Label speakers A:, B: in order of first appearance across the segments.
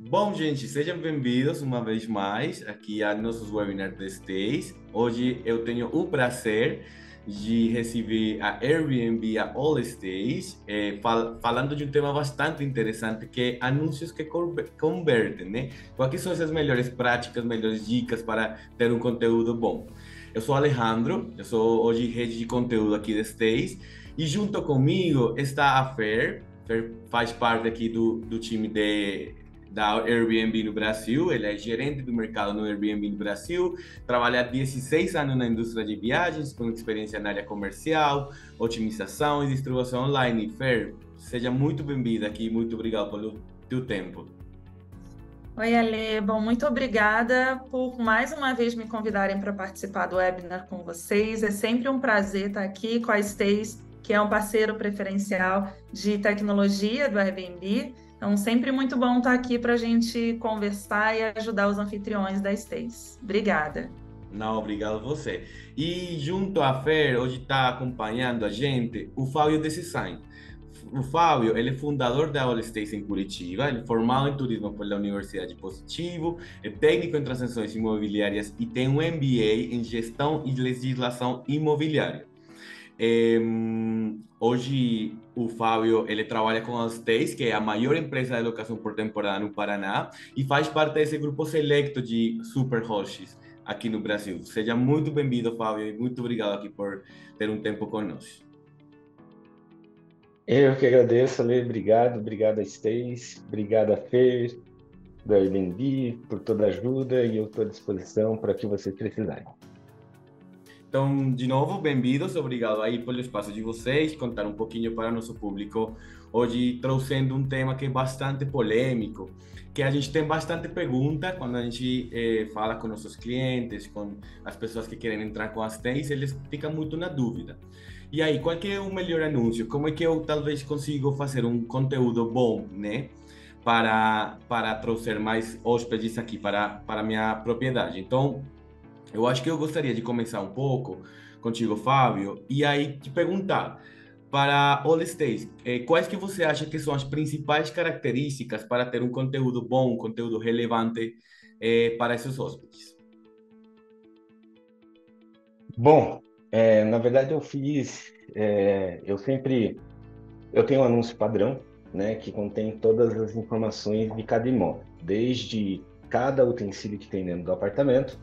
A: Bom, gente, sejam bem-vindos uma vez mais aqui a nossos webinars de Stays. Hoje eu tenho o prazer de receber a Airbnb, a All Stays, falando de um tema bastante interessante que é anúncios que convertem, né? Quais são essas melhores práticas, melhores dicas para ter um conteúdo bom? Eu sou Alejandro, eu sou hoje rede de conteúdo aqui de Stays e junto comigo está a Fer. Fer faz parte aqui do time da Airbnb no Brasil, ele é gerente do mercado no Airbnb no Brasil, trabalha há 16 anos na indústria de viagens, com experiência na área comercial, otimização e distribuição online. Fer, seja muito bem-vinda aqui, muito obrigado pelo teu tempo.
B: Oi, Ale. Bom, muito obrigada por mais uma vez me convidarem para participar do webinar com vocês. É sempre um prazer estar aqui com a Stays, que é um parceiro preferencial de tecnologia do Airbnb. Então, sempre muito bom estar aqui para a gente conversar e ajudar os anfitriões da Stays. Obrigada.
A: Não, obrigado você. E junto à Fer, hoje está acompanhando a gente o Fábio Design. O Fábio, ele é fundador da All Stays em Curitiba, ele é formado em turismo pela Universidade Positivo, é técnico em transações imobiliárias e tem um MBA em gestão e legislação imobiliária. É, hoje o Fábio ele trabalha com a Stays, que é a maior empresa de locação por temporada no Paraná, e faz parte desse grupo selecto de super hosts aqui no Brasil. Seja muito bem-vindo, Fábio, e muito obrigado aqui por ter um tempo conosco.
C: Eu que agradeço, Ale, obrigado a Stace, obrigado a Fer, do Airbnb, por toda a ajuda e eu estou à disposição para o que vocês precisarem.
A: Então, de novo, bem-vindos, obrigado aí pelo espaço de vocês, contar um pouquinho para o nosso público. Hoje, trouxendo um tema que é bastante polêmico, que a gente tem bastante pergunta quando a gente fala com nossos clientes, com as pessoas que querem entrar com as TEIs, eles ficam muito na dúvida. E aí, qual que é o melhor anúncio? Como é que eu talvez consigo fazer um conteúdo bom, né? Para trazer mais hóspedes aqui para a minha propriedade. Então, eu acho que eu gostaria de começar um pouco contigo, Fábio, e aí te perguntar para All Stays, quais que você acha que são as principais características para ter um conteúdo bom, um conteúdo relevante para esses hóspedes?
C: Bom, na verdade eu tenho um anúncio padrão, né, que contém todas as informações de cada imóvel, desde cada utensílio que tem dentro do apartamento,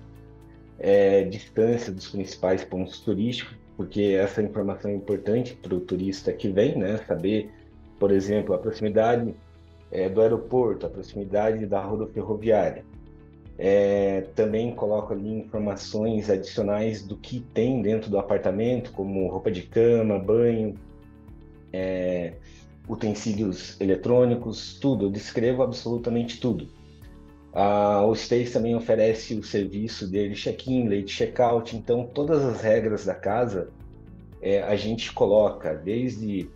C: distância dos principais pontos turísticos, porque essa informação é importante para o turista que vem, né? Saber, por exemplo, a proximidade do aeroporto, a proximidade da rodoviária. Também coloco ali informações adicionais do que tem dentro do apartamento, como roupa de cama, banho, utensílios eletrônicos, tudo. Eu descrevo absolutamente tudo. O Stays também oferece o serviço de check-in, late check-out, então todas as regras da casa a gente coloca, desde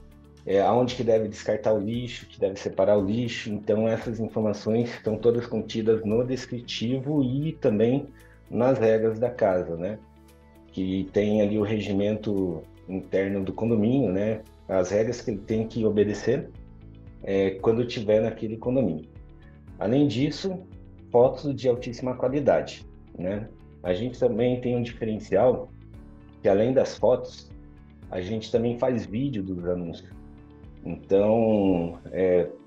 C: aonde que deve descartar o lixo, que deve separar o lixo, então essas informações estão todas contidas no descritivo e também nas regras da casa, né? Que tem ali o regimento interno do condomínio, né? As regras que ele tem que obedecer quando estiver naquele condomínio. Além disso, fotos de altíssima qualidade, né? A gente também tem um diferencial que, além das fotos, a gente também faz vídeo dos anúncios. Então,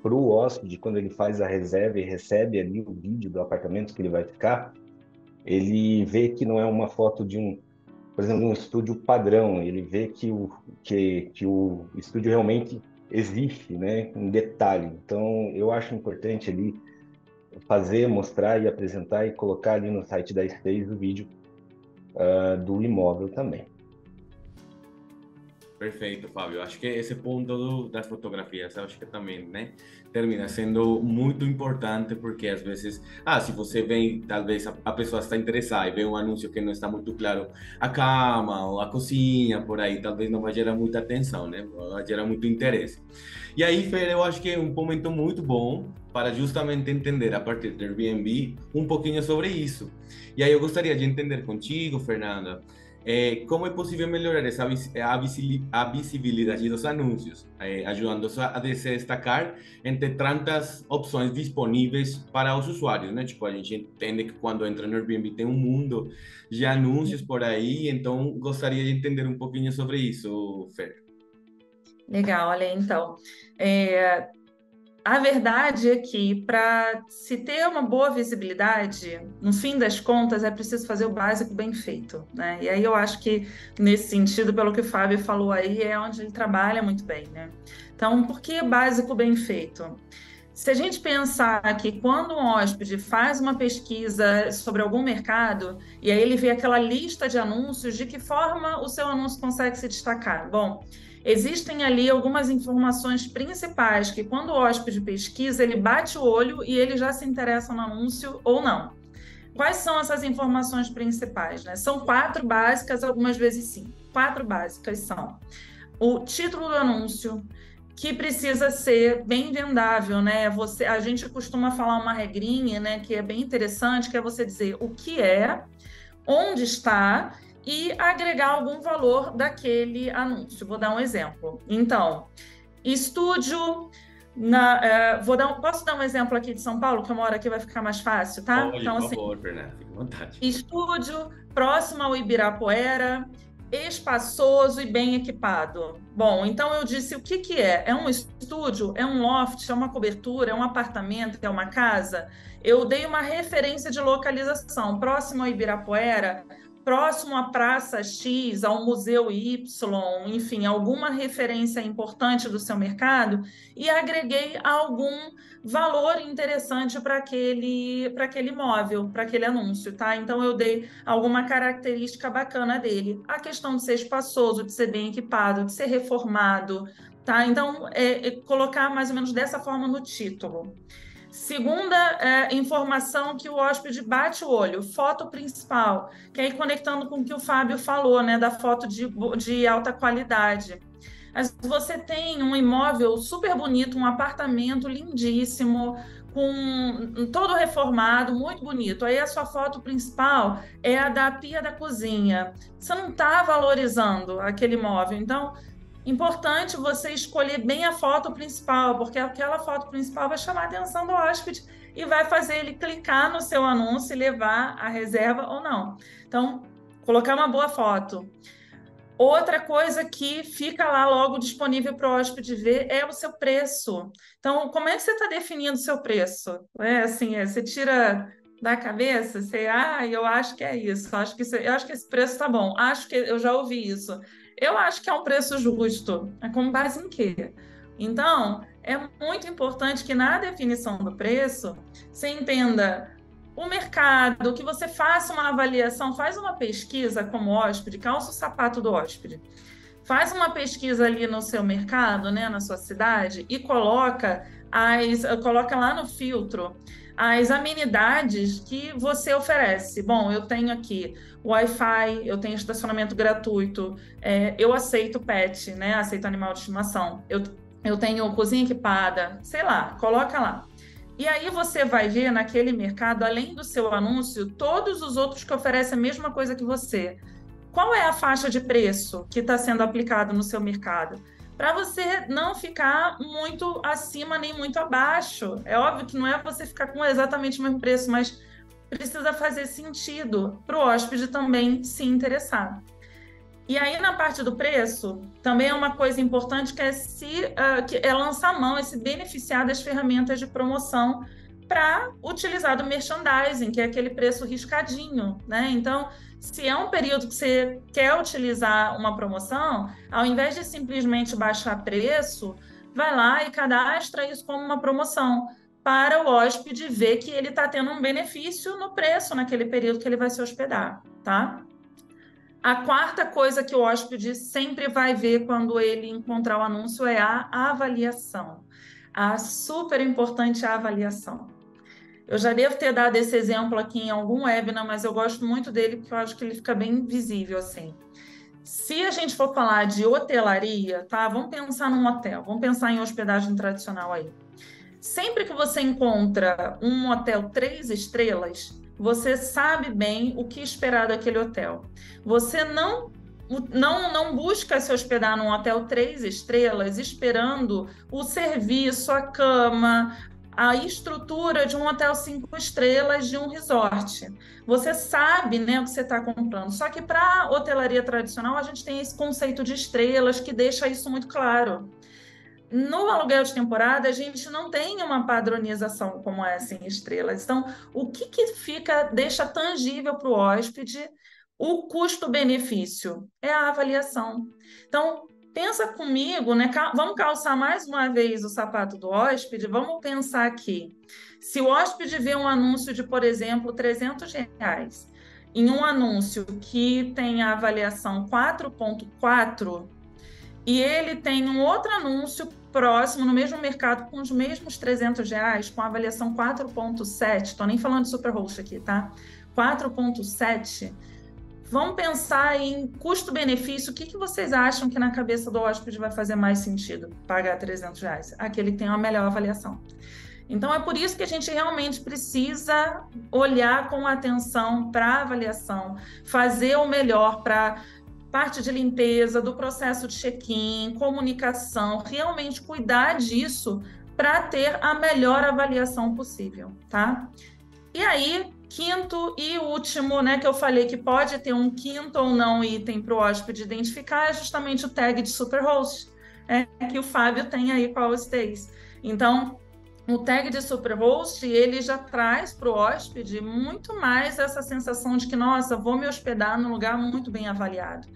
C: para o hóspede, quando ele faz a reserva e recebe ali o vídeo do apartamento que ele vai ficar, ele vê que não é uma foto por exemplo, um estúdio padrão, ele vê que o estúdio realmente existe, né, em detalhe. Então, eu acho importante ali fazer, mostrar e apresentar e colocar ali no site da Stays o vídeo do imóvel também.
A: Perfeito, Fábio. Acho que esse ponto das fotografias, eu acho que também, né, termina sendo muito importante porque às vezes, se você vem, talvez a pessoa está interessada e vê um anúncio que não está muito claro, a cama ou a cozinha, por aí, talvez não vai gerar muita atenção, né? Vai gerar muito interesse. E aí, Fer, eu acho que é um momento muito bom para justamente entender a partir do Airbnb um pouquinho sobre isso. E aí eu gostaria de entender contigo, Fernanda, como é possível melhorar a visibilidade dos anúncios, ajudando a se destacar entre tantas opções disponíveis para os usuários, né? Tipo, a gente entende que quando entra no Airbnb tem um mundo de anúncios por aí, então gostaria de entender um pouquinho sobre isso, Fer.
B: Legal, olha, então, é, a verdade é que para se ter uma boa visibilidade, no fim das contas, é preciso fazer o básico bem feito, né? E aí eu acho que, nesse sentido, pelo que o Fábio falou aí, é onde ele trabalha muito bem, né? Então, por que básico bem feito? Se a gente pensar que quando um hóspede faz uma pesquisa sobre algum mercado, e aí ele vê aquela lista de anúncios, de que forma o seu anúncio consegue se destacar? Bom, existem ali algumas informações principais que, quando o hóspede pesquisa, ele bate o olho e ele já se interessa no anúncio ou não. Quais são essas informações principais, né? São 4 básicas, algumas vezes 5. 4 básicas são o título do anúncio, que precisa ser bem vendável, né? A gente costuma falar uma regrinha, né, que é bem interessante, que é você dizer o que é, onde está e agregar algum valor daquele anúncio. Vou dar um exemplo. Então, estúdio posso dar um exemplo aqui de São Paulo, que eu moro aqui, vai ficar mais fácil, tá?
A: Olha,
B: Então,
A: por
B: assim,
A: favor, Fernanda, fique à vontade.
B: estúdio próximo ao Ibirapuera, espaçoso e bem equipado. Bom, então eu disse o que que é? É um estúdio? É um loft? É uma cobertura? É um apartamento? É uma casa? Eu dei uma referência de localização, próximo ao Ibirapuera, próximo à Praça X, ao Museu Y, enfim, alguma referência importante do seu mercado, e agreguei algum valor interessante para aquele imóvel, para aquele anúncio, tá? Então eu dei alguma característica bacana dele. A questão de ser espaçoso, de ser bem equipado, de ser reformado, tá? Então, colocar mais ou menos dessa forma no título. Segunda informação que o hóspede bate o olho, foto principal, que aí conectando com o que o Fábio falou, né, da foto de alta qualidade. Mas você tem um imóvel super bonito, um apartamento lindíssimo, com todo reformado, muito bonito. Aí a sua foto principal é a da pia da cozinha. Você não está valorizando aquele imóvel. Então, importante você escolher bem a foto principal, porque aquela foto principal vai chamar a atenção do hóspede e vai fazer ele clicar no seu anúncio e levar a reserva ou não. Então, colocar uma boa foto. Outra coisa que fica lá logo disponível para o hóspede ver é o seu preço. Então, como é que você está definindo o seu preço? Você tira da cabeça, eu acho que é isso, eu acho que esse preço está bom, acho que eu já ouvi isso. Eu acho que é um preço justo. É com base em quê? Então, é muito importante que na definição do preço você entenda o mercado, que você faça uma avaliação, faz uma pesquisa como hóspede, calça o sapato do hóspede. Faz uma pesquisa ali no seu mercado, né, na sua cidade, e coloca lá no filtro as amenidades que você oferece. Bom, eu tenho aqui Wi-Fi, eu tenho estacionamento gratuito, eu aceito pet, né, aceito animal de estimação, eu tenho cozinha equipada, sei lá, coloca lá. E aí você vai ver naquele mercado, além do seu anúncio, todos os outros que oferecem a mesma coisa que você. Qual é a faixa de preço que está sendo aplicado no seu mercado? Para você não ficar muito acima nem muito abaixo. É óbvio que não é você ficar com exatamente o mesmo preço, mas precisa fazer sentido para o hóspede também se interessar. E aí, na parte do preço, também é uma coisa importante que é lançar a mão, se beneficiar das ferramentas de promoção para utilizar do merchandising, que é aquele preço riscadinho, né? Então, se é um período que você quer utilizar uma promoção, ao invés de simplesmente baixar preço, vai lá e cadastra isso como uma promoção, para o hóspede ver que ele está tendo um benefício no preço naquele período que ele vai se hospedar, tá? A quarta coisa que o hóspede sempre vai ver quando ele encontrar o anúncio é a avaliação. A super importante avaliação. Eu já devo ter dado esse exemplo aqui em algum webinar, mas eu gosto muito dele porque eu acho que ele fica bem visível assim. Se a gente for falar de hotelaria, tá? Vamos pensar num hotel, vamos pensar em hospedagem tradicional aí. Sempre que você encontra um hotel 3 estrelas, você sabe bem o que esperar daquele hotel. Você não busca se hospedar num hotel 3 estrelas esperando o serviço, a cama, a estrutura de um hotel 5 estrelas de um resort. Você sabe, né, o que você está comprando. Só que para a hotelaria tradicional, a gente tem esse conceito de estrelas que deixa isso muito claro. No aluguel de temporada, a gente não tem uma padronização como essa em estrelas. Então, o que deixa tangível para o hóspede o custo-benefício? É a avaliação. Então, pensa comigo, né? Vamos calçar mais uma vez o sapato do hóspede, vamos pensar aqui. Se o hóspede vê um anúncio de, por exemplo, R$ 300, em um anúncio que tem a avaliação 4.4, e ele tem um outro anúncio próximo, no mesmo mercado, com os mesmos R$ 300, com avaliação 4.7, estou nem falando de Superhost aqui, tá? 4.7. Vamos pensar em custo-benefício. O que vocês acham que na cabeça do hóspede vai fazer mais sentido pagar R$ 300? Aquele que tem uma melhor avaliação. Então, é por isso que a gente realmente precisa olhar com atenção para a avaliação, fazer o melhor para parte de limpeza, do processo de check-in, comunicação, realmente cuidar disso para ter a melhor avaliação possível, tá? E aí, quinto e último, né, que eu falei que pode ter um quinto ou não item para o hóspede identificar, é justamente o tag de Superhost, que o Fábio tem aí com a Allstays. Então, o tag de Superhost, ele já traz para o hóspede muito mais essa sensação de que, nossa, vou me hospedar num lugar muito bem avaliado.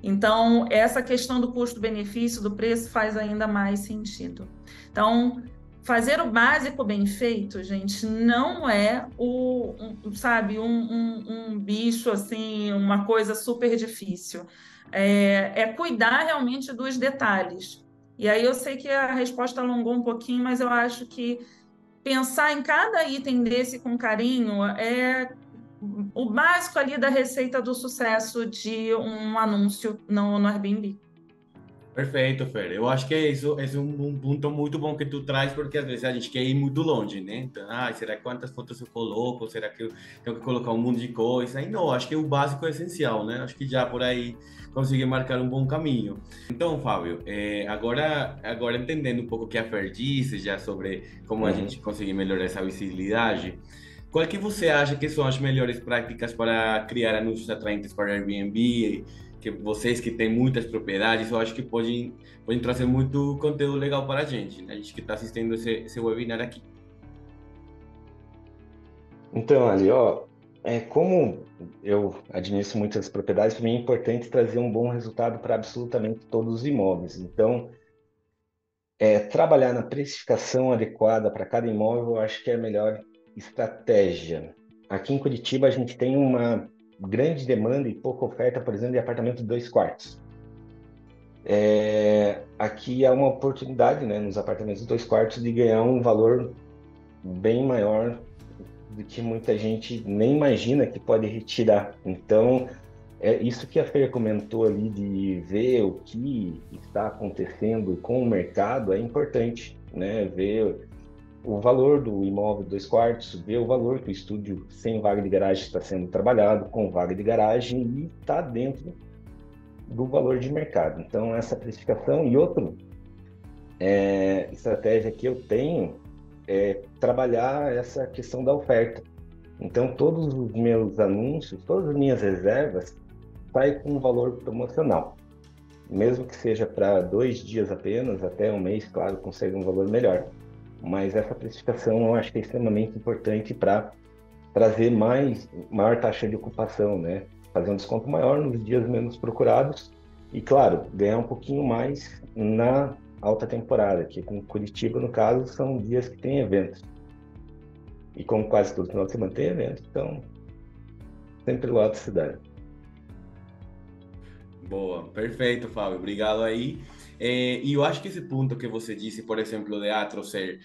B: Então, essa questão do custo-benefício, do preço, faz ainda mais sentido. Então, fazer o básico bem feito, gente, não é um bicho, assim, uma coisa super difícil. É cuidar realmente dos detalhes. E aí eu sei que a resposta alongou um pouquinho, mas eu acho que pensar em cada item desse com carinho é o básico ali da receita do sucesso de um anúncio no Airbnb.
A: Perfeito, Fer. Eu acho que isso é um ponto muito bom que tu traz, porque às vezes a gente quer ir muito longe, né? Então, será que quantas fotos eu coloco? Será que eu tenho que colocar um monte de coisa? Aí não, acho que o básico é essencial, né? Acho que já por aí consegui marcar um bom caminho. Então, Fábio, agora entendendo um pouco o que a Fer disse, já sobre como a gente conseguir melhorar essa visibilidade, qual que você acha que são as melhores práticas para criar anúncios atraentes para Airbnb? Que vocês que têm muitas propriedades, eu acho que podem trazer muito conteúdo legal para a gente, né? A gente que está assistindo esse webinar aqui.
C: Então, ali, como eu administro muitas propriedades, para mim é importante trazer um bom resultado para absolutamente todos os imóveis. Então, trabalhar na precificação adequada para cada imóvel, eu acho que é a melhor estratégia. Aqui em Curitiba, a gente tem uma grande demanda e pouca oferta, por exemplo, de apartamento de 2 quartos. Aqui há uma oportunidade, né, nos apartamentos de 2 quartos, de ganhar um valor bem maior do que muita gente nem imagina que pode retirar. Então, isso que a Fer comentou ali, de ver o que está acontecendo com o mercado, é importante, né? Ver o valor do imóvel de 2 quartos, ver o valor que o estúdio sem vaga de garagem está sendo trabalhado, com vaga de garagem, e está dentro do valor de mercado. Então, essa precificação. E outra estratégia que eu tenho é trabalhar essa questão da oferta. Então, todos os meus anúncios, todas as minhas reservas saem com um valor promocional. Mesmo que seja para 2 dias apenas, até um mês, claro, consegue um valor melhor. Mas essa precificação eu acho que é extremamente importante para trazer maior taxa de ocupação, né? Fazer um desconto maior nos dias menos procurados e, claro, ganhar um pouquinho mais na alta temporada, que com Curitiba, no caso, são dias que tem eventos. E como quase todo final de semana tem evento, então sempre lota a cidade.
A: Boa, perfeito, Fábio. Obrigado aí. E eu acho que esse ponto que você disse, por exemplo, de trouxer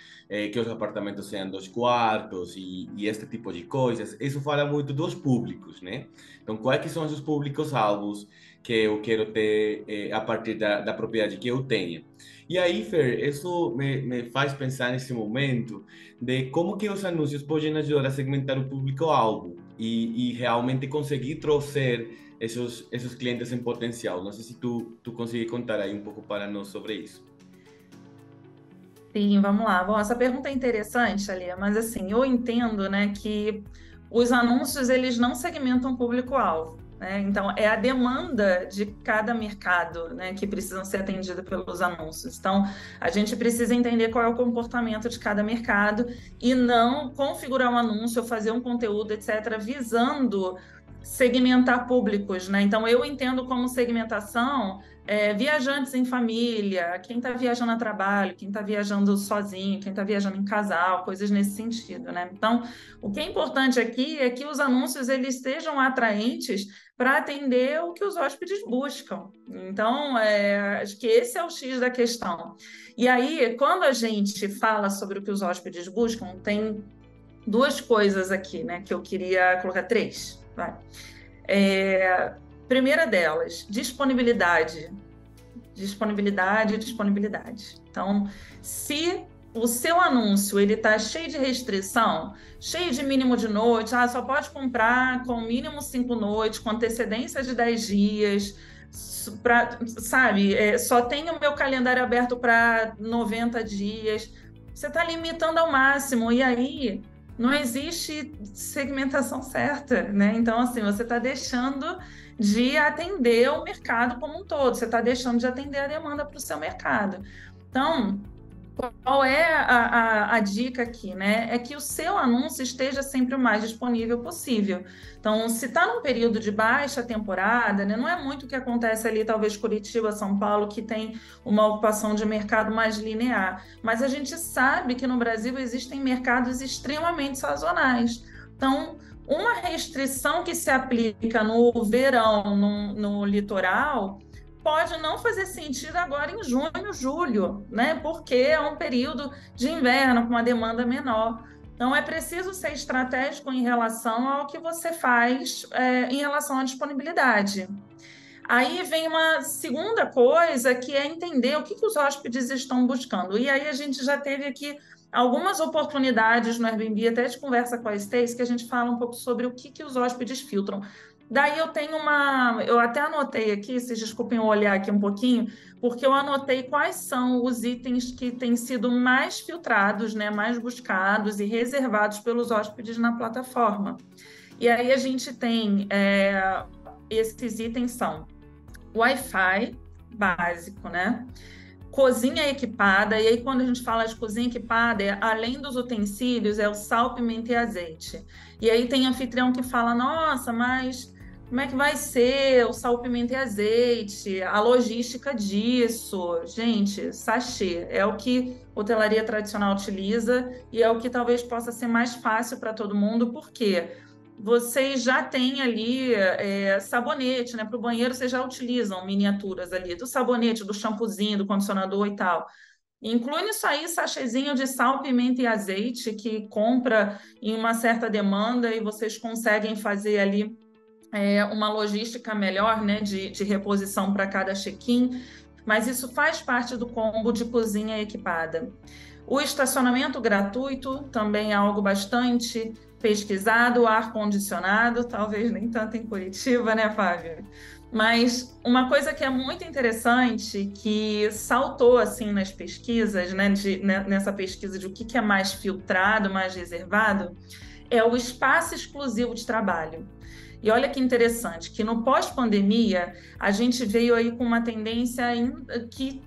A: que os apartamentos sejam 2 quartos e este tipo de coisas, isso fala muito dos públicos, né? Então, quais que são os públicos-alvos que eu quero ter a partir da propriedade que eu tenha? E aí, Fer, isso me faz pensar nesse momento de como que os anúncios podem ajudar a segmentar o público-alvo e realmente conseguir trouxer esses clientes em potencial. Não sei se tu consegue contar aí um pouco para nós sobre isso.
B: Sim, vamos lá. Bom, essa pergunta é interessante, Ali, mas assim, eu entendo, né, que os anúncios eles não segmentam o público-alvo, né? Então, é a demanda de cada mercado, né, que precisam ser atendida pelos anúncios. Então, a gente precisa entender qual é o comportamento de cada mercado e não configurar um anúncio ou fazer um conteúdo, etc., visando segmentar públicos, né? Então, eu entendo como segmentação viajantes em família, quem está viajando a trabalho, quem está viajando sozinho, quem está viajando em casal, coisas nesse sentido, né? Então, o que é importante aqui é que os anúncios eles sejam atraentes para atender o que os hóspedes buscam. Então, acho que esse é o X da questão. E aí, quando a gente fala sobre o que os hóspedes buscam, tem 2 coisas aqui, né? Que eu queria colocar 3. Vai. Primeira delas, disponibilidade. Disponibilidade, disponibilidade. Então, se o seu anúncio ele está cheio de restrição, cheio de mínimo de noite, só pode comprar com mínimo 5 noites, com antecedência de 10 dias, sabe? Só tem o meu calendário aberto para 90 dias. Você está limitando ao máximo, e aí não existe segmentação certa, né? Então, assim, você está deixando de atender o mercado como um todo, você está deixando de atender a demanda para o seu mercado. Então, qual é a dica aqui, né? É que o seu anúncio esteja sempre o mais disponível possível. Então, se está num período de baixa temporada, né, não é muito o que acontece ali, talvez Curitiba, São Paulo, que tem uma ocupação de mercado mais linear. Mas a gente sabe que no Brasil existem mercados extremamente sazonais. Então, uma restrição que se aplica no verão, no litoral, pode não fazer sentido agora em junho, julho, né? Porque é um período de inverno com uma demanda menor. Então, é preciso ser estratégico em relação ao que você faz em relação à disponibilidade. Aí vem uma segunda coisa, que é entender o que os hóspedes estão buscando. E aí a gente já teve aqui algumas oportunidades no Airbnb, até de conversa com a Stacy, que a gente fala um pouco sobre o que os hóspedes filtram. Daí eu tenho eu até anotei aqui, vocês desculpem eu olhar aqui um pouquinho, porque eu anotei quais são os itens que têm sido mais filtrados, né, mais buscados e reservados pelos hóspedes na plataforma. E aí a gente tem, esses itens são Wi-Fi básico, né? Cozinha equipada, e aí quando a gente fala de cozinha equipada, além dos utensílios, é o sal, pimenta e azeite. E aí tem anfitrião que fala, nossa, mas como é que vai ser o sal, pimenta e azeite? A logística disso? Gente, sachê é o que hotelaria tradicional utiliza e é o que talvez possa ser mais fácil para todo mundo, porque vocês já têm ali sabonete, né? Para o banheiro vocês já utilizam miniaturas ali do sabonete, do shampoozinho, do condicionador e tal. Inclui nisso aí sachêzinho de sal, pimenta e azeite que compra em uma certa demanda e vocês conseguem fazer ali uma logística melhor, né, de reposição para cada check-in, mas isso faz parte do combo de cozinha equipada. O estacionamento gratuito também é algo bastante pesquisado, ar-condicionado, talvez nem tanto em Curitiba, né, Fábio? Mas uma coisa que é muito interessante, que saltou assim nas pesquisas, né, nessa pesquisa de o que é mais filtrado, mais reservado, é o espaço exclusivo de trabalho. E olha que interessante, que no pós-pandemia, a gente veio aí com uma tendência que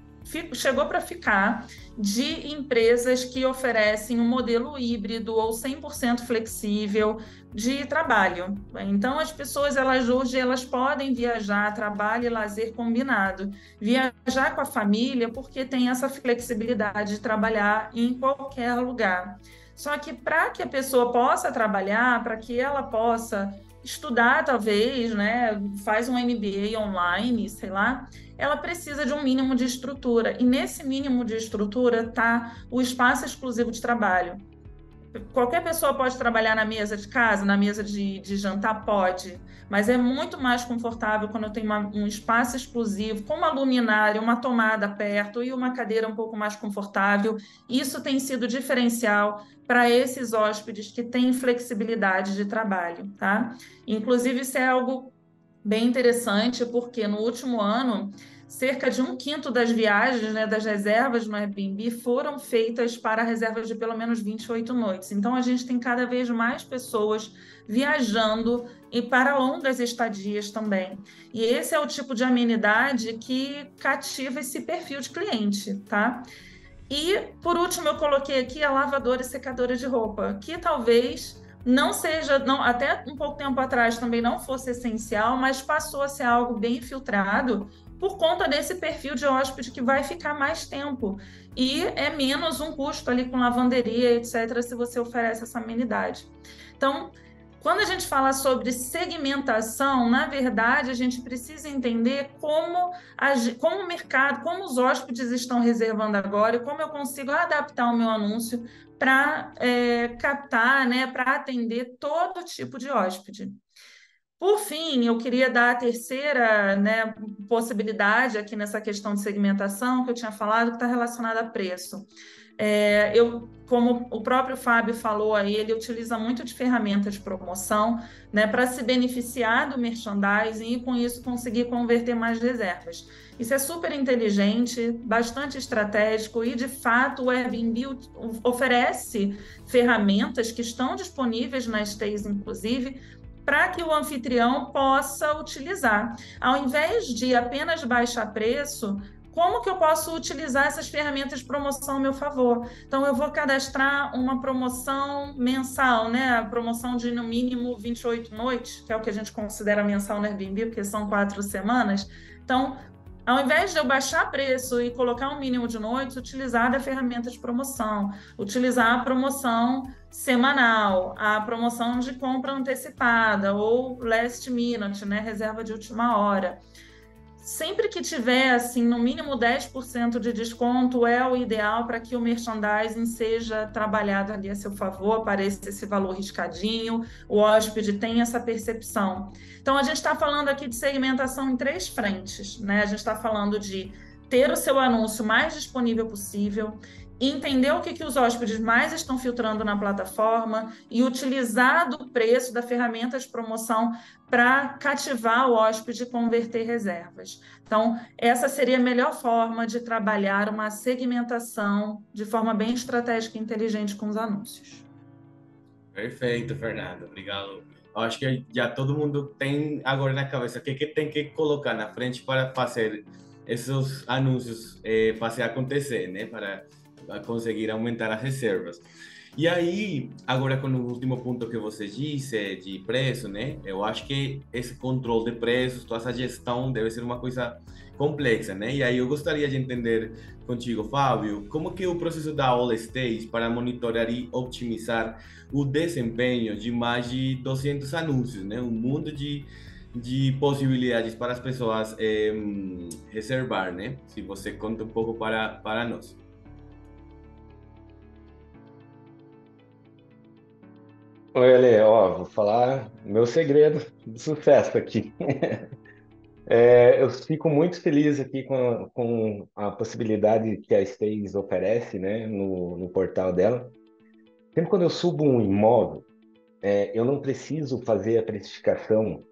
B: chegou para ficar, de empresas que oferecem um modelo híbrido ou 100% flexível de trabalho. Então, as pessoas, hoje, elas podem viajar, trabalho e lazer combinado. Viajar com a família, porque tem essa flexibilidade de trabalhar em qualquer lugar. Só que para que a pessoa possa trabalhar, para que ela possa estudar, talvez, né, faz um MBA online, sei lá, ela precisa de um mínimo de estrutura. E nesse mínimo de estrutura está o espaço exclusivo de trabalho. Qualquer pessoa pode trabalhar na mesa de casa, na mesa de jantar, pode, mas é muito mais confortável quando eu tenho um espaço exclusivo, com uma luminária, uma tomada perto e uma cadeira um pouco mais confortável. Isso tem sido diferencial para esses hóspedes que têm flexibilidade de trabalho, tá? Inclusive, isso é algo bem interessante, porque no último ano, cerca de 1/5 das viagens, né, das reservas no Airbnb foram feitas para reservas de pelo menos 28 noites. Então, a gente tem cada vez mais pessoas viajando e para longas estadias também. E esse é o tipo de amenidade que cativa esse perfil de cliente, tá? E, por último, eu coloquei aqui a lavadora e secadora de roupa, que talvez não seja, não, até um pouco tempo atrás também não fosse essencial, mas passou a ser algo bem filtrado por conta desse perfil de hóspede que vai ficar mais tempo. E é menos um custo ali com lavanderia, etc., se você oferece essa amenidade. Então, quando a gente fala sobre segmentação, na verdade, a gente precisa entender como o mercado, como os hóspedes estão reservando agora e como eu consigo adaptar o meu anúncio para captar, né, para atender todo tipo de hóspede. Por fim, eu queria dar a terceira, né, possibilidade aqui nessa questão de segmentação que eu tinha falado, que está relacionada a preço. Como o próprio Fábio falou aí, ele utiliza muito de ferramentas de promoção, né, para se beneficiar do merchandising e com isso conseguir converter mais reservas. Isso é super inteligente, bastante estratégico e, de fato, o Airbnb oferece ferramentas que estão disponíveis na Stays, inclusive, para que o anfitrião possa utilizar. Ao invés de apenas baixar preço, como que eu posso utilizar essas ferramentas de promoção a meu favor? Então, eu vou cadastrar uma promoção mensal, né? A promoção de, no mínimo, 28 noites, que é o que a gente considera mensal no Airbnb, porque são 4 semanas. Então, ao invés de eu baixar preço e colocar um mínimo de noites, utilizar da ferramenta de promoção, utilizar a promoção semanal, a promoção de compra antecipada ou last minute, né? Reserva de última hora. Sempre que tiver, assim, no mínimo 10% de desconto, é o ideal para que o merchandising seja trabalhado ali a seu favor, apareça esse valor riscadinho, o hóspede tem essa percepção. Então, a gente está falando aqui de segmentação em 3 frentes, né? A gente está falando de ter o seu anúncio mais disponível possível, entender o que os hóspedes mais estão filtrando na plataforma e utilizar do preço da ferramenta de promoção para cativar o hóspede e converter reservas. Então, essa seria a melhor forma de trabalhar uma segmentação de forma bem estratégica e inteligente com os anúncios.
A: Perfeito, Fernando. Obrigado. Eu acho que já todo mundo tem agora na cabeça o que tem que colocar na frente para fazer esses anúncios fazer acontecer, né? Para conseguir aumentar as reservas. E aí, agora com o último ponto que você disse, de preço, né? Eu acho que esse controle de preços, toda essa gestão deve ser uma coisa complexa, né? E aí eu gostaria de entender contigo, Fábio, como que é o processo da All Stays para monitorar e otimizar o desempenho de mais de 200 anúncios, né? Um mundo de possibilidades para as pessoas reservar, né? Se você conta um pouco para nós.
C: Oi, Ale, ó, vou falar meu segredo de sucesso aqui. Eu fico muito feliz aqui com a possibilidade que a Stays oferece, né, no portal dela. Sempre quando eu subo um imóvel, eu não preciso fazer a precificação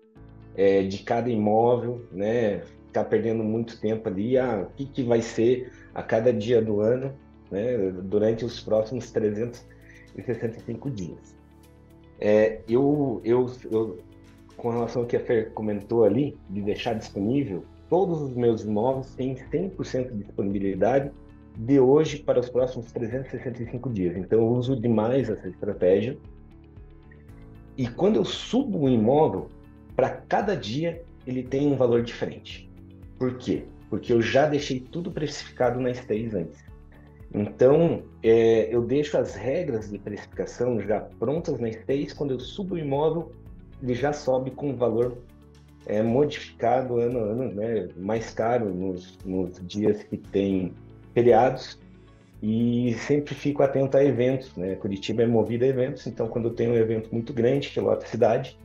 C: de cada imóvel, né, ficar perdendo muito tempo ali, o que vai ser a cada dia do ano, né, durante os próximos 365 dias. Com relação ao que a Fer comentou ali, de deixar disponível, todos os meus imóveis têm 100% de disponibilidade de hoje para os próximos 365 dias. Então, eu uso demais essa estratégia. E quando eu subo um imóvel, para cada dia, ele tem um valor diferente. Por quê? Porque eu já deixei tudo precificado na Stays antes. Então, eu deixo as regras de precificação já prontas na Stays. Quando eu subo o imóvel, ele já sobe com um valor modificado ano a ano, né? Mais caro nos dias que tem feriados. E sempre fico atento a eventos, né? Curitiba é movida a eventos, então quando tem um evento muito grande que lota a cidade,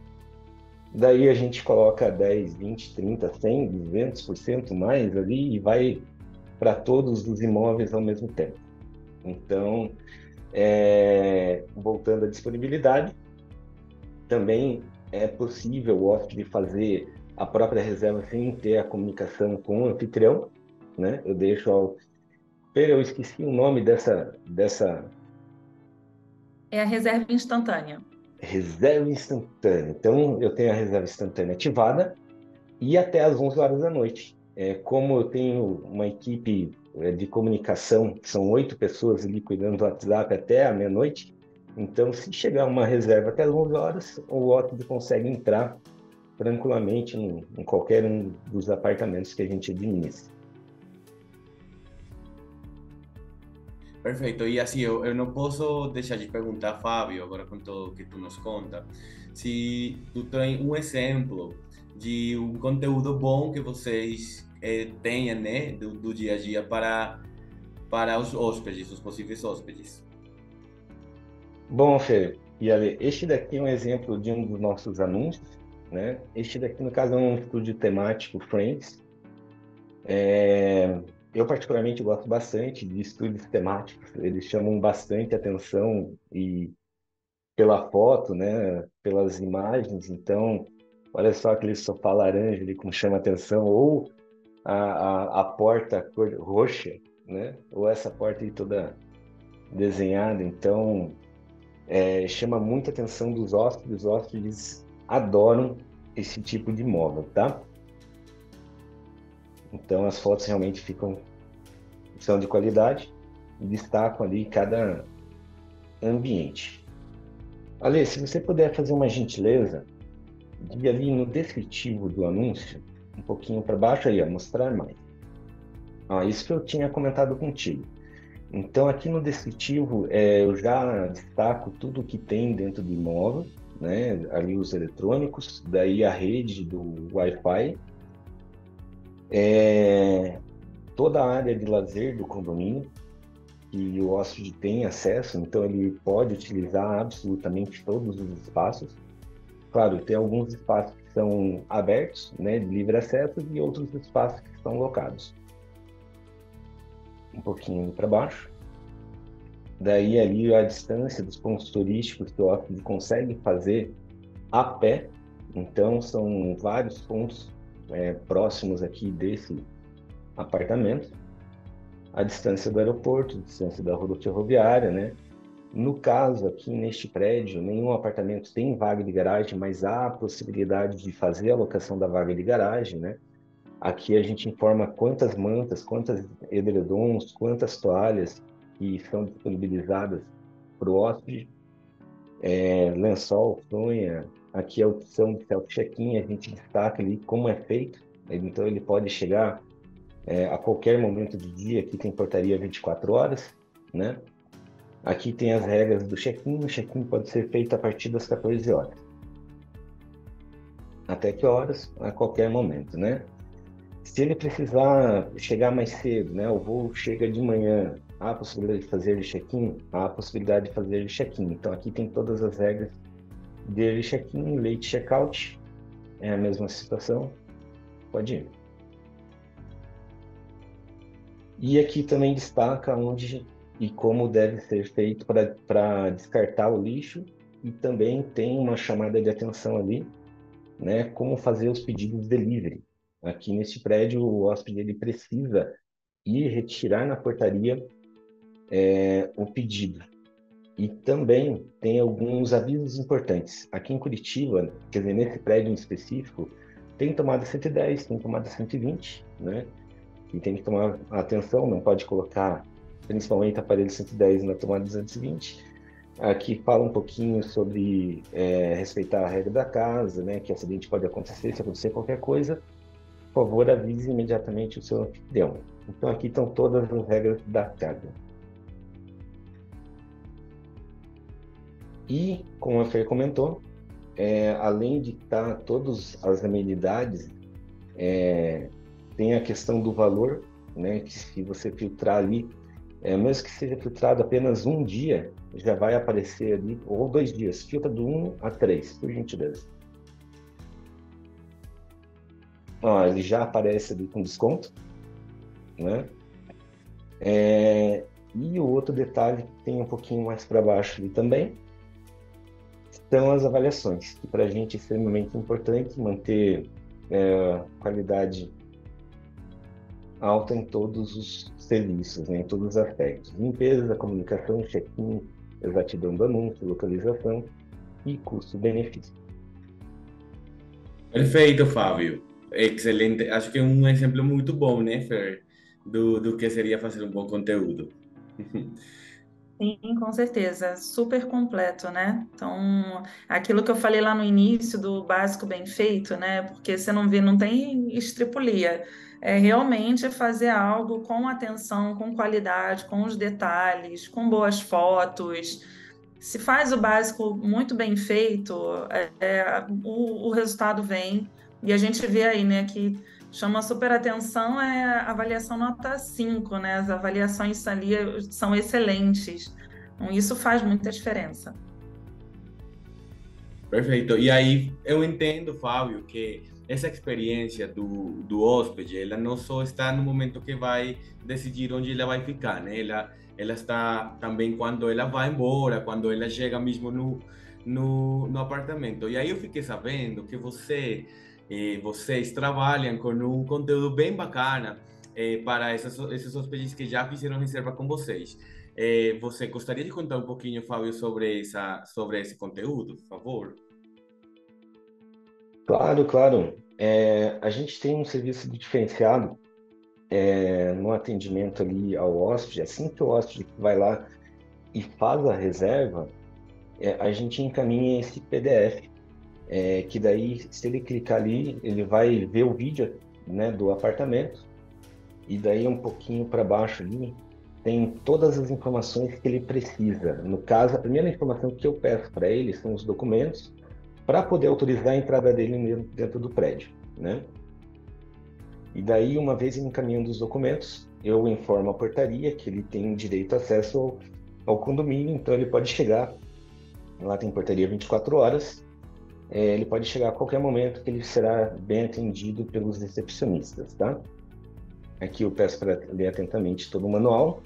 C: daí a gente coloca 10, 20, 30, 100, 200% mais ali e vai para todos os imóveis ao mesmo tempo. Então, voltando à disponibilidade, também é possível o hóspede fazer a própria reserva sem ter a comunicação com o anfitrião, né? Eu deixo ao... Eu esqueci o nome dessa
B: É a reserva instantânea.
C: reserva instantânea. Então, eu tenho a reserva instantânea ativada e até às 11 horas da noite. Como eu tenho uma equipe de comunicação, que são 8 pessoas ali cuidando do WhatsApp até a meia-noite, então, se chegar uma reserva até às 11 horas, o hóspede consegue entrar tranquilamente em qualquer um dos apartamentos que a gente administra.
A: Perfeito. E assim, eu não posso deixar de perguntar, Fábio, agora com tudo que tu nos conta, se tu tem um exemplo de um conteúdo bom que vocês tenham, né, do dia a dia para os hóspedes, os possíveis hóspedes.
C: Bom, Fê, e Ale, este daqui é um exemplo de um dos nossos anúncios, né? Este daqui, no caso, é um estúdio temático Friends. Eu particularmente gosto bastante de estúdios temáticos, eles chamam bastante atenção e pela foto, né, pelas imagens, então, olha só aquele sofá laranja ali como chama atenção, ou a porta cor roxa, né, ou essa porta aí toda desenhada, então, chama muita atenção dos hóspedes, os hóspedes adoram esse tipo de móvel, tá? Então, as fotos realmente são de qualidade e destacam ali cada ambiente. Ale, se você puder fazer uma gentileza, de ali no descritivo do anúncio, um pouquinho para baixo aí, ó, mostrar mais. Isso que eu tinha comentado contigo. Então, aqui no descritivo, eu já destaco tudo que tem dentro do imóvel, né? Ali os eletrônicos, daí a rede do Wi-Fi, toda a área de lazer do condomínio, que o hóspede tem acesso, então ele pode utilizar absolutamente todos os espaços. Claro, tem alguns espaços que são abertos, né, de livre acesso, e outros espaços que estão locados. Um pouquinho para baixo. Daí ali a distância dos pontos turísticos que o hóspede consegue fazer a pé. Então são vários pontos próximos aqui desse apartamento. A distância do aeroporto, a distância da rodoviária, né? No caso, aqui neste prédio, nenhum apartamento tem vaga de garagem, mas há a possibilidade de fazer a locação da vaga de garagem, né? Aqui a gente informa quantas mantas, quantas edredons, quantas toalhas que são disponibilizadas para o hóspede, lençol, fronha. Aqui a opção de self-check-in, a gente destaca ali como é feito. Então ele pode chegar a qualquer momento do dia. Aqui tem portaria 24 horas, né? Aqui tem as regras do check-in. O check-in pode ser feito a partir das 14 horas. Até que horas? A qualquer momento, né? Se ele precisar chegar mais cedo, né? O voo chega de manhã, há a possibilidade de fazer check-in? Há a possibilidade de fazer check-in. Então aqui tem todas as regras de check-in, late check-out. É a mesma situação. Pode ir. E aqui também destaca onde e como deve ser feito para descartar o lixo, e também tem uma chamada de atenção ali, né, como fazer os pedidos delivery. Aqui nesse prédio, o hóspede ele precisa ir retirar na portaria o pedido. E também tem alguns avisos importantes. Aqui em Curitiba, quer dizer, nesse prédio em específico, tem tomada 110, tem tomada 120, né? E tem que tomar atenção, não pode colocar principalmente aparelho 110 na tomada 220. Aqui fala um pouquinho sobre respeitar a regra da casa, né? Que acidente pode acontecer, se acontecer qualquer coisa, por favor, avise imediatamente o seu anfitrião. Então aqui estão todas as regras da casa. E, como a Fer comentou, além de estar todas as amenidades, tem a questão do valor, né? Que se você filtrar ali, mesmo que seja filtrado apenas um dia, já vai aparecer ali, ou 2 dias, filtra do 1 a 3, por gentileza. Ó, ele já aparece ali com desconto, né? E o outro detalhe que tem um pouquinho mais para baixo ali também, são as avaliações, que para a gente é extremamente importante manter qualidade alta em todos os serviços, né, em todos os aspectos. Limpeza, comunicação, check-in, exatidão do anúncio, localização e custo-benefício.
A: Perfeito, Fábio. Excelente. Acho que é um exemplo muito bom, né, Fer, do que seria fazer um bom conteúdo.
B: Sim, com certeza, super completo, né? Então, aquilo que eu falei lá no início do básico bem feito, né? Porque você não vê, não tem estripulia. É realmente fazer algo com atenção, com qualidade, com os detalhes, com boas fotos. Se faz o básico muito bem feito, o resultado vem. E a gente vê aí, né, que chama super atenção é a avaliação nota 5, né? As avaliações ali são excelentes. Então, isso faz muita diferença.
A: Perfeito. E aí eu entendo, Fábio, que essa experiência do hóspede, ela não só está no momento que vai decidir onde ela vai ficar, né? Ela está também quando ela vai embora, quando ela chega mesmo no apartamento. E aí eu fiquei sabendo que vocês trabalham com um conteúdo bem bacana para esses hóspedes que já fizeram reserva com vocês. Você gostaria de contar um pouquinho, Fábio, sobre esse conteúdo, por favor?
C: Claro, claro. A gente tem um serviço diferenciado no atendimento ali ao hóspede. Assim que o hóspede vai lá e faz a reserva, a gente encaminha esse PDF, que daí, se ele clicar ali, ele vai ver o vídeo, né, do apartamento, e daí um pouquinho para baixo ali, tem todas as informações que ele precisa. No caso, a primeira informação que eu peço para ele são os documentos, para poder autorizar a entrada dele dentro do prédio, né? E daí, uma vez encaminhando os documentos, eu informo a portaria que ele tem direito a acesso ao condomínio, então ele pode chegar, lá tem portaria 24 horas, ele pode chegar a qualquer momento que ele será bem atendido pelos recepcionistas, tá? Aqui eu peço para ler atentamente todo o manual.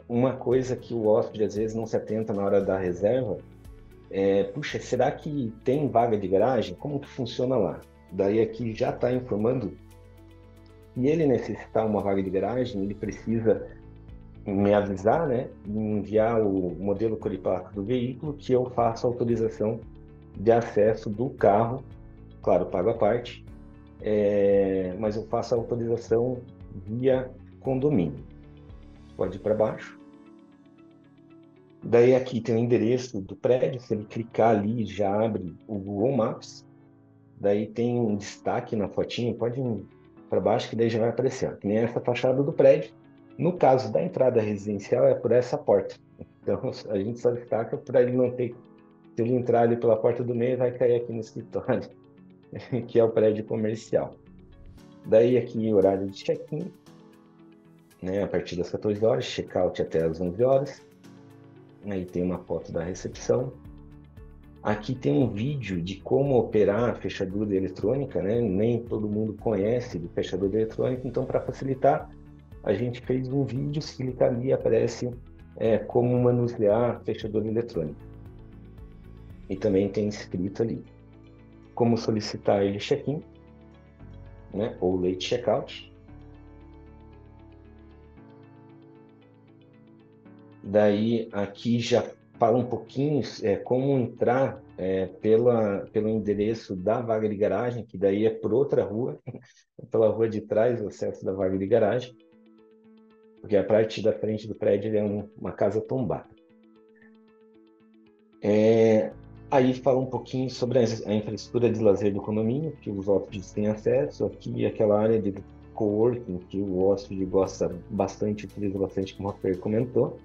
C: Uma coisa que o hóspede às vezes não se atenta na hora da reserva, puxa, será que tem vaga de garagem? Como que funciona lá? Daí aqui já está informando que ele necessitar uma vaga de garagem, ele precisa me avisar, né? E enviar o modelo coriplaca do veículo, que eu faço a autorização de acesso do carro, claro, pago a parte, mas eu faço a autorização via condomínio. Pode ir para baixo. Daí aqui tem o endereço do prédio, se ele clicar ali já abre o Google Maps. Daí tem um destaque na fotinha, pode ir para baixo que daí já vai aparecer. Que nem essa fachada do prédio. No caso da entrada residencial é por essa porta. Então a gente só destaca para ele não ter, se ele entrar ali pela porta do meio vai cair aqui no escritório, que é o prédio comercial. Daí aqui horário de check-in, né, a partir das 14 horas, check-out até as 11 horas. Aí tem uma foto da recepção. Aqui tem um vídeo de como operar a fechadura eletrônica, né? Nem todo mundo conhece de fechadura eletrônica, então para facilitar, a gente fez um vídeo, se clicar ali aparece como manusear a fechadura eletrônica. E também tem escrito ali como solicitar ele check-in, né? Ou late check-out. Daí aqui já fala um pouquinho como entrar pelo endereço da vaga de garagem, que daí é por outra rua, pela rua de trás, o acesso da vaga de garagem, porque a parte da frente do prédio é uma casa tombada. Aí fala um pouquinho sobre a infraestrutura de lazer do condomínio, que os hóspedes têm acesso, aqui aquela área de coworking, que o hóspede gosta bastante, utiliza bastante, como o Fer comentou.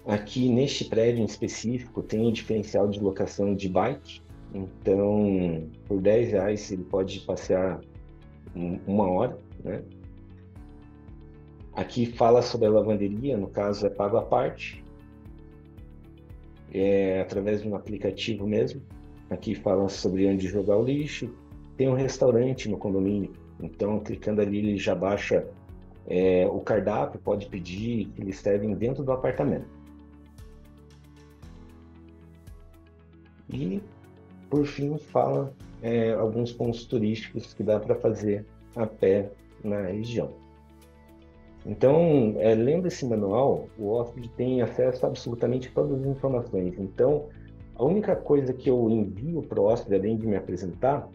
C: Aqui neste prédio em específico tem um diferencial de locação de bike, então por R$ 10 ele pode passear 1 hora, né? Aqui fala sobre a lavanderia, no caso é pago à parte, através de um aplicativo mesmo. Aqui fala sobre onde jogar o lixo. Tem um restaurante no condomínio, então clicando ali ele já baixa o cardápio, pode pedir que eles servem dentro do apartamento. E, por fim, fala alguns pontos turísticos que dá para fazer a pé na região. Então, lendo esse manual, o hóspede tem acesso a absolutamente todas as informações. Então, a única coisa que eu envio para o hóspede, além de me apresentar,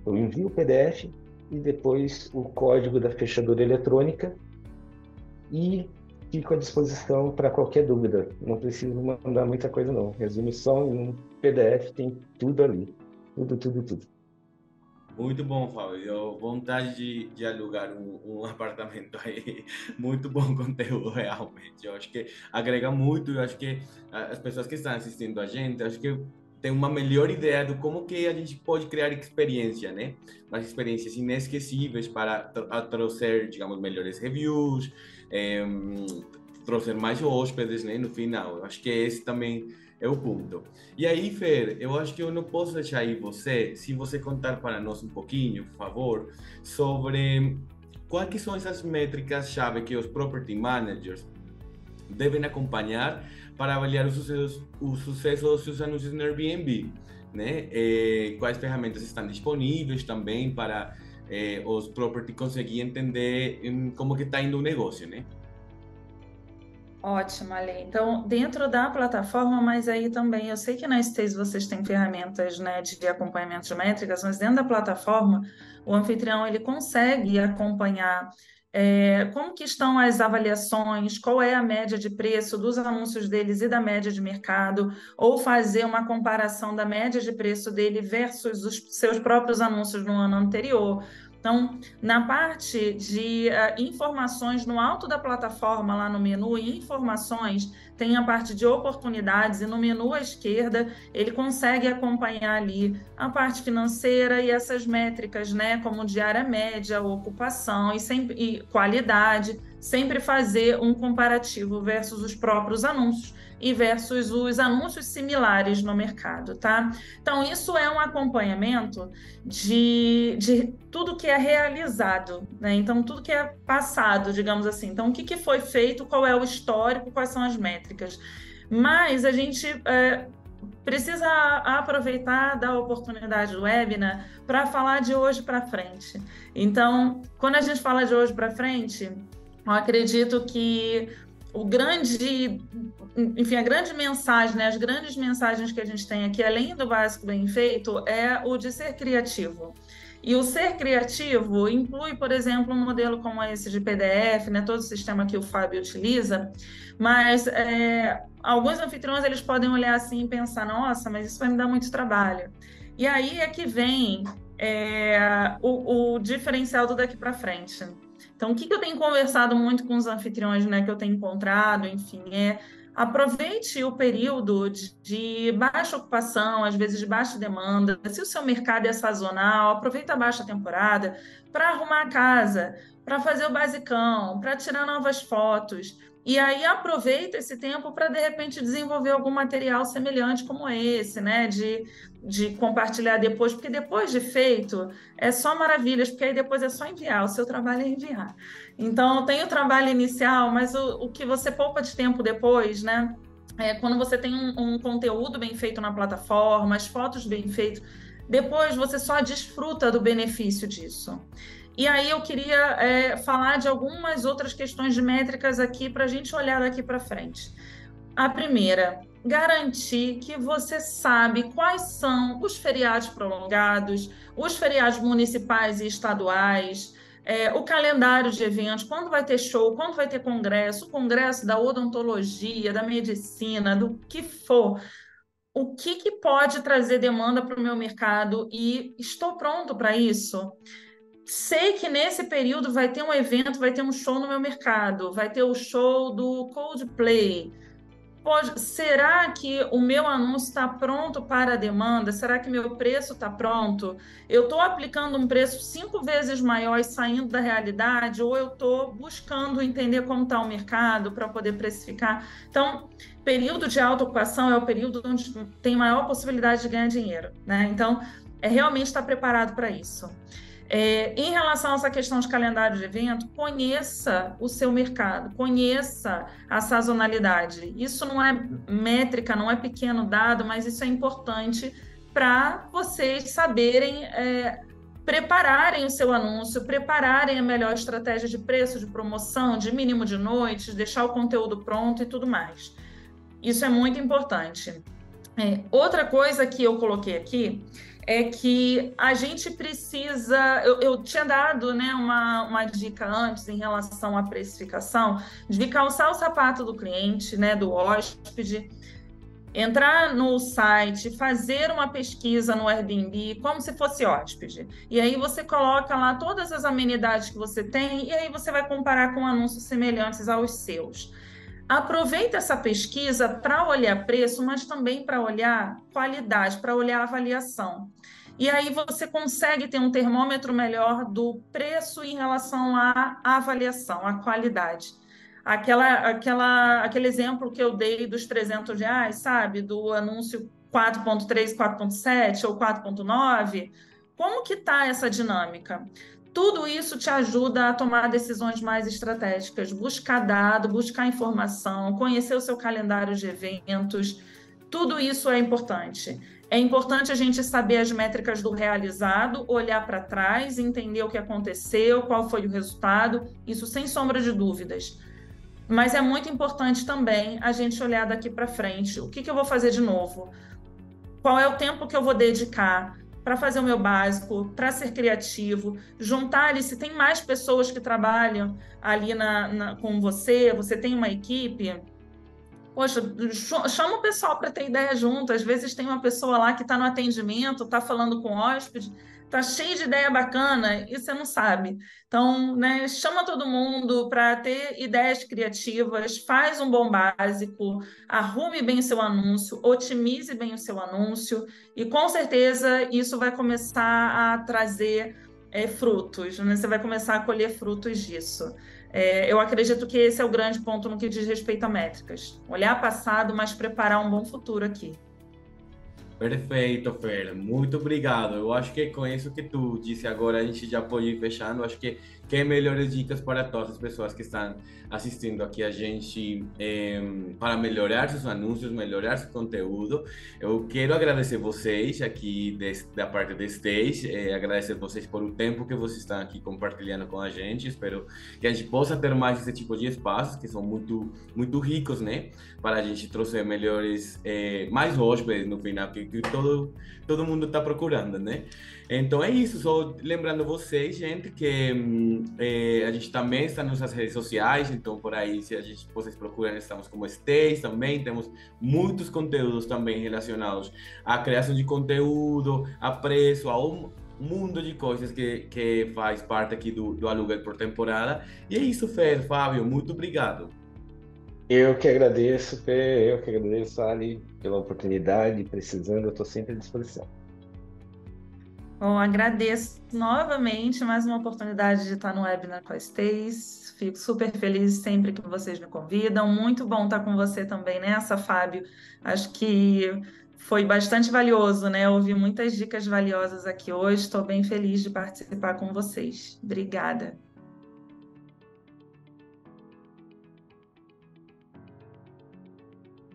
C: eu envio o PDF e depois o código da fechadura eletrônica e fico à disposição para qualquer dúvida. Não preciso mandar muita coisa, não. Resume só em um PDF, tem tudo ali. Tudo.
A: Muito bom, Fábio. Eu vontade de alugar um apartamento aí. Muito bom conteúdo, realmente. Eu acho que agrega muito. Eu acho que as pessoas que estão assistindo a gente, acho que tem uma melhor ideia de como que a gente pode criar experiência, né? Umas experiências inesquecíveis para trazer, digamos, melhores reviews, trazer mais hóspedes, né? No final. Eu acho que esse também é o ponto. E aí, Fer, eu acho que eu não posso deixar aí você, se você contar para nós um pouquinho, por favor, sobre quais que são essas métricas-chave que os property managers devem acompanhar para avaliar o sucesso dos seus anúncios no Airbnb, né? Quais ferramentas estão disponíveis também para os property conseguir entender como que está indo o negócio, né?
B: Ótimo, Ale. Então, dentro da plataforma, mas aí também, eu sei que na Stays vocês têm ferramentas, né, de acompanhamento de métricas, mas dentro da plataforma, o anfitrião ele consegue acompanhar como que estão as avaliações, qual é a média de preço dos anúncios deles e da média de mercado, ou fazer uma comparação da média de preço dele versus os seus próprios anúncios no ano anterior. Então, na parte de informações no alto da plataforma, lá no menu informações, tem a parte de oportunidades e no menu à esquerda ele consegue acompanhar ali a parte financeira e essas métricas, né, como diária média, ocupação e qualidade, sempre fazer um comparativo versus os próprios anúncios e versus os anúncios similares no mercado, tá? Então, isso é um acompanhamento de tudo que é realizado, né? Então, tudo que é passado, digamos assim. Então, o que foi feito, qual é o histórico, quais são as métricas. Mas a gente precisa aproveitar da oportunidade do webinar para falar de hoje para frente. Então, quando a gente fala de hoje para frente, eu acredito que a grande mensagem, né, as grandes mensagens que a gente tem aqui, além do básico bem feito, é o de ser criativo. E o ser criativo inclui, por exemplo, um modelo como esse de PDF, né, todo o sistema que o Fábio utiliza, mas alguns anfitriões eles podem olhar assim e pensar, nossa, mas isso vai me dar muito trabalho. E aí é que vem o diferencial do daqui para frente. Então, o que eu tenho conversado muito com os anfitriões, né, que eu tenho encontrado, enfim, aproveite o período de baixa ocupação, às vezes de baixa demanda. Se o seu mercado é sazonal, aproveita a baixa temporada para arrumar a casa, para fazer o basicão, para tirar novas fotos. E aí aproveita esse tempo para, de repente, desenvolver algum material semelhante como esse, né, de compartilhar depois, porque depois de feito é só maravilhas, porque aí depois é só enviar, o seu trabalho é enviar. Então, tem o trabalho inicial, mas o que você poupa de tempo depois, né? Quando você tem um conteúdo bem feito na plataforma, as fotos bem feitas, depois você só desfruta do benefício disso. E aí eu queria falar de algumas outras questões de métricas aqui para a gente olhar daqui para frente. A primeira, garantir que você sabe quais são os feriados prolongados, os feriados municipais e estaduais, o calendário de eventos, quando vai ter show, quando vai ter congresso, o congresso da odontologia, da medicina, do que for. O que pode trazer demanda para o meu mercado e estou pronto para isso? Sei que nesse período vai ter um evento, vai ter um show no meu mercado, vai ter o show do Coldplay. Será que o meu anúncio está pronto para a demanda? Será que meu preço está pronto? Eu estou aplicando um preço 5 vezes maior e saindo da realidade, ou eu estou buscando entender como está o mercado para poder precificar? Então, período de alta ocupação é o período onde tem maior possibilidade de ganhar dinheiro, né? Então, é realmente estar preparado para isso. Em relação a essa questão de calendário de evento, conheça o seu mercado, conheça a sazonalidade. Isso não é métrica, não é pequeno dado, mas isso é importante para vocês saberem prepararem o seu anúncio, prepararem a melhor estratégia de preço, de promoção, de mínimo de noites, deixar o conteúdo pronto e tudo mais. Isso é muito importante. Outra coisa que eu coloquei aqui é que a gente precisa. Eu tinha dado, né, uma dica antes em relação à precificação, de calçar o sapato do cliente, né, do hóspede, entrar no site, fazer uma pesquisa no Airbnb como se fosse hóspede. E aí você coloca lá todas as amenidades que você tem e aí você vai comparar com anúncios semelhantes aos seus. Aproveita essa pesquisa para olhar preço, mas também para olhar qualidade, para olhar avaliação. E aí você consegue ter um termômetro melhor do preço em relação à avaliação, à qualidade. Aquele exemplo que eu dei dos R$ 300, sabe? Do anúncio 4.3, 4.7 ou 4.9. Como que está essa dinâmica? Tudo isso te ajuda a tomar decisões mais estratégicas, buscar dado, buscar informação, conhecer o seu calendário de eventos. Tudo isso é importante. É importante a gente saber as métricas do realizado, olhar para trás, entender o que aconteceu, qual foi o resultado, isso sem sombra de dúvidas. Mas é muito importante também a gente olhar daqui para frente. O que eu vou fazer de novo? Qual é o tempo que eu vou dedicar para fazer o meu básico, para ser criativo, juntar ali, se tem mais pessoas que trabalham ali com você tem uma equipe, poxa, chama o pessoal para ter ideia junto. Às vezes tem uma pessoa lá que está no atendimento, está falando com o hóspede, está cheio de ideia bacana e você não sabe. Então, né, chama todo mundo para ter ideias criativas, faz um bom básico, arrume bem o seu anúncio, otimize bem o seu anúncio e com certeza isso vai começar a trazer frutos, né? Você vai começar a colher frutos disso. Eu acredito que esse é o grande ponto no que diz respeito a métricas. Olhar passado, mas preparar um bom futuro aqui.
A: Perfeito, Fer. Muito obrigado. Eu acho que com isso que tu disse agora, a gente já pode ir fechando. Eu acho que é melhores dicas para todas as pessoas que estão assistindo aqui a gente para melhorar seus anúncios, melhorar seu conteúdo. Eu quero agradecer vocês aqui da parte de Stage, agradecer vocês por o tempo que vocês estão aqui compartilhando com a gente. Espero que a gente possa ter mais esse tipo de espaços que são muito, muito ricos, né? Para a gente trouxer melhores, mais hóspedes no final, que todo mundo está procurando, né? Então é isso, só lembrando vocês, gente, que a gente também está nas nossas redes sociais, então por aí, se vocês procuram, estamos como Stays também, temos muitos conteúdos também relacionados à criação de conteúdo, a preço, a um mundo de coisas que faz parte aqui do aluguel por temporada. E é isso, Fer, Fábio, muito obrigado.
C: Eu que agradeço, Fê, eu que agradeço, Ali, pela oportunidade. Precisando, eu estou sempre à disposição.
B: Bom, agradeço novamente mais uma oportunidade de estar no webinar com a Stays. Fico super feliz sempre que vocês me convidam. Muito bom estar com você também nessa, Fábio. Acho que foi bastante valioso, né? Eu ouvi muitas dicas valiosas aqui hoje. Estou bem feliz de participar com vocês. Obrigada.